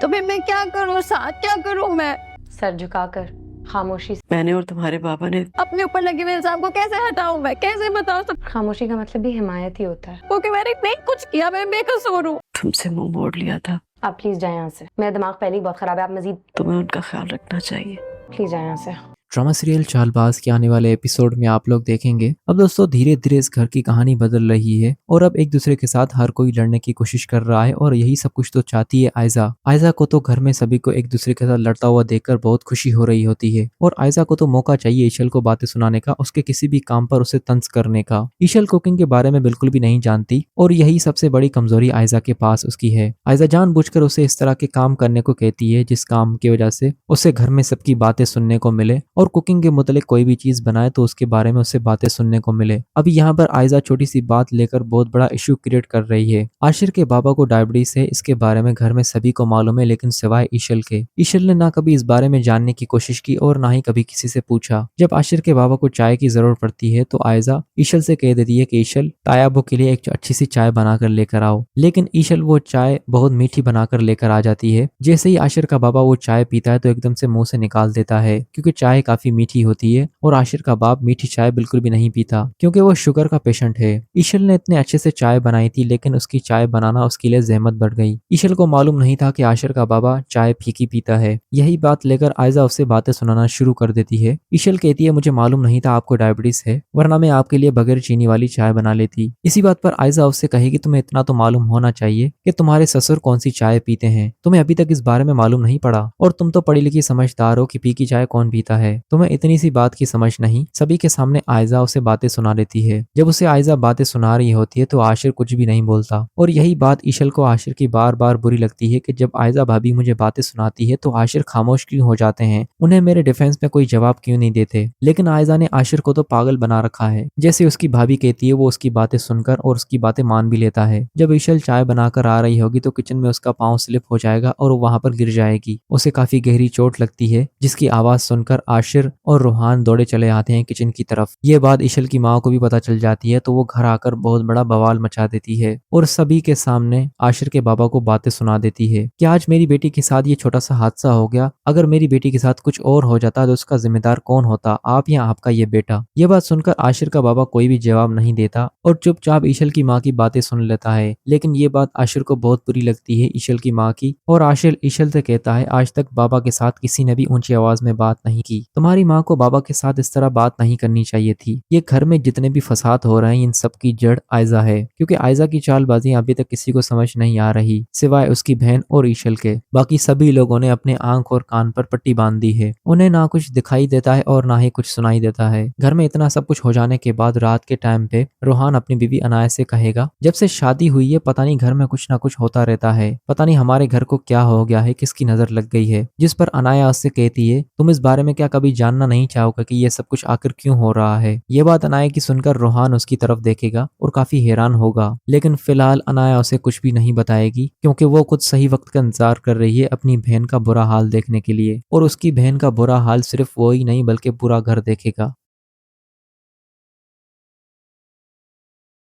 तो फिर मैं क्या करूँ साथ, क्या करूँ मैं? सर झुकाकर खामोशी से। मैंने और तुम्हारे बाबा ने अपने ऊपर लगे हुए इल्जाम को कैसे हटाऊं मैं, कैसे बताऊं सब? खामोशी का मतलब भी हिमायत ही होता है। क्योंकि मैंने नहीं कुछ किया, मैं बेकसूर हूँ। तुमसे मुंह मोड़ लिया था। आप प्लीज जाए यहाँ से, मेरा दिमाग पहले ही बहुत खराब है। आप मजीद तुम्हें उनका ख्याल रखना चाहिए। प्लीज जाए यहाँ से। ड्रामा सीरियल चालबाज के आने वाले एपिसोड में आप लोग देखेंगे अब दोस्तों धीरे धीरे इस घर की कहानी बदल रही है और अब एक दूसरे के साथ हर कोई लड़ने की कोशिश कर रहा है और यही सब कुछ तो चाहती है आयजा। आयजा को तो घर में सभी को एक दूसरे के साथ लड़ता हुआ देखकर बहुत खुशी हो रही होती है और आयजा को तो मौका चाहिए ईशल को बातें सुनाने का, उसके किसी भी काम पर उसे तंज करने का। ईशल कुकिंग के बारे में बिल्कुल भी नहीं जानती और यही सबसे बड़ी कमजोरी आयजा के पास उसकी है। आयजा जानबूझकर उसे इस तरह के काम करने को कहती है जिस काम की वजह से उसे घर में सबकी बातें सुनने को मिले और कुकिंग के मुतालिक कोई भी चीज बनाए तो उसके बारे में उसे बातें सुनने को मिले। अभी यहाँ पर आयजा छोटी सी बात लेकर बहुत बड़ा इश्यू क्रिएट कर रही है। आशिर के बाबा को डायबिटीज है, इसके बारे में घर में सभी को मालूम है लेकिन सिवाय ईशल के। ईशल ने ना कभी इस बारे में जानने की कोशिश की और ना ही कभी किसी से पूछा। जब आशिर के बाबा को चाय की जरूरत पड़ती है तो आयजा ईशल से कह देती है कि ईशल तायाबो के लिए एक अच्छी सी चाय बनाकर लेकर आओ, लेकिन ईशल वो चाय बहुत मीठी बनाकर लेकर आ जाती है। जैसे ही आशिर का बाबा वो चाय पीता है तो एकदम से मुंह से निकाल देता है क्योंकि चाय काफी मीठी होती है और आशिर का बाप मीठी चाय बिल्कुल भी नहीं पीता क्योंकि वो शुगर का पेशेंट है। ईशल ने इतने अच्छे से चाय बनाई थी लेकिन उसकी चाय बनाना उसके लिए जहमत बढ़ गई। ईशल को मालूम नहीं था कि आशिर का बाबा चाय फीकी पीता है। यही बात लेकर आयजा उससे बातें सुनाना शुरू कर देती है। ईशल कहती है मुझे मालूम नहीं था आपको डायबिटीज है, वरना मैं आपके लिए बगैर चीनी वाली चाय बना लेती। इसी बात पर आयजा उससे कहेगी तुम्हें इतना तो मालूम होना चाहिए कि तुम्हारे ससुर कौन सी चाय पीते हैं, तुम्हें अभी तक इस बारे में मालूम नहीं पड़ा और तुम तो पढ़ी लिखी समझदार हो कि फीकी चाय कौन पीता है, तुम्हें इतनी सी बात की समझ नहीं। सभी के सामने आयजा उसे बातें सुना देती है। जब उसे आयजा बातें सुना रही होती है तो आशिर कुछ भी नहीं बोलता और यही बात ईशल को आशिर की बार बार बुरी लगती है कि जब आयजा भाभी मुझे बातें सुनाती है तो आशिर खामोश क्यों हो जाते हैं, उन्हें मेरे डिफेंस में कोई जवाब क्यों नहीं देते। लेकिन आयजा ने आशिर को तो पागल बना रखा है। जैसे उसकी भाभी कहती है वो उसकी बातें सुनकर और उसकी बातें मान भी लेता है। जब ईशल चाय बनाकर आ रही होगी तो किचन में उसका पाँव स्लिप हो जाएगा और वो वहां पर गिर जाएगी। उसे काफी गहरी चोट लगती है जिसकी आवाज सुनकर आशिर और रूहान दौड़े चले आते हैं किचन की तरफ। ये बात ईशल की माँ को भी पता चल जाती है तो वो घर आकर बहुत बड़ा बवाल मचा देती है और सभी के सामने आशिर के बाबा को बातें सुना देती है कि आज मेरी बेटी के साथ ये छोटा सा हादसा हो गया, अगर मेरी बेटी के साथ कुछ और हो जाता तो उसका जिम्मेदार कौन होता, आप या आपका ये बेटा। ये बात सुनकर आशिर का बाबा कोई भी जवाब नहीं देता और चुपचाप ईशल की माँ की बातें सुन लेता है। लेकिन ये बात आशिर को बहुत बुरी लगती है ईशल की माँ की और आशिर ईशल से कहता है आज तक बाबा के साथ किसी ने भी ऊंची आवाज में बात नहीं की, तुम्हारी माँ को बाबा के साथ इस तरह बात नहीं करनी चाहिए थी। ये घर में जितने भी फसाद हो रहे हैं इन सब की जड़ आयजा है क्योंकि आयजा की चालबाजी अभी तक किसी को समझ नहीं आ रही सिवाय उसकी बहन और ईशल के। बाकी सभी लोगों ने अपने आंख और कान पर पट्टी बांध दी है, उन्हें ना कुछ दिखाई देता है और ना ही कुछ सुनाई देता है। घर में इतना सब कुछ हो जाने के बाद रात के टाइम पे रूहान अपनी बीवी अनाया से कहेगा जब से शादी हुई है पता नहीं घर में कुछ ना कुछ होता रहता है, पता नहीं हमारे घर को क्या हो गया है, किसकी नजर लग गई है। जिस पर अनाया उससे कहती है तुम इस बारे में क्या कभी जानना नहीं चाहोगे कि ये सब कुछ आखिर क्यों हो रहा है। ये बात अनाया की सुनकर रूहान उसकी तरफ देखेगा और काफी हैरान होगा, लेकिन फिलहाल अनाया उसे कुछ भी नहीं बताएगी क्योंकि वो खुद सही वक्त का इंतजार कर रही है अपनी बहन का बुरा हाल देखने के लिए और उसकी बहन का बुरा हाल सिर्फ वो ही नहीं बल्कि पूरा घर देखेगा।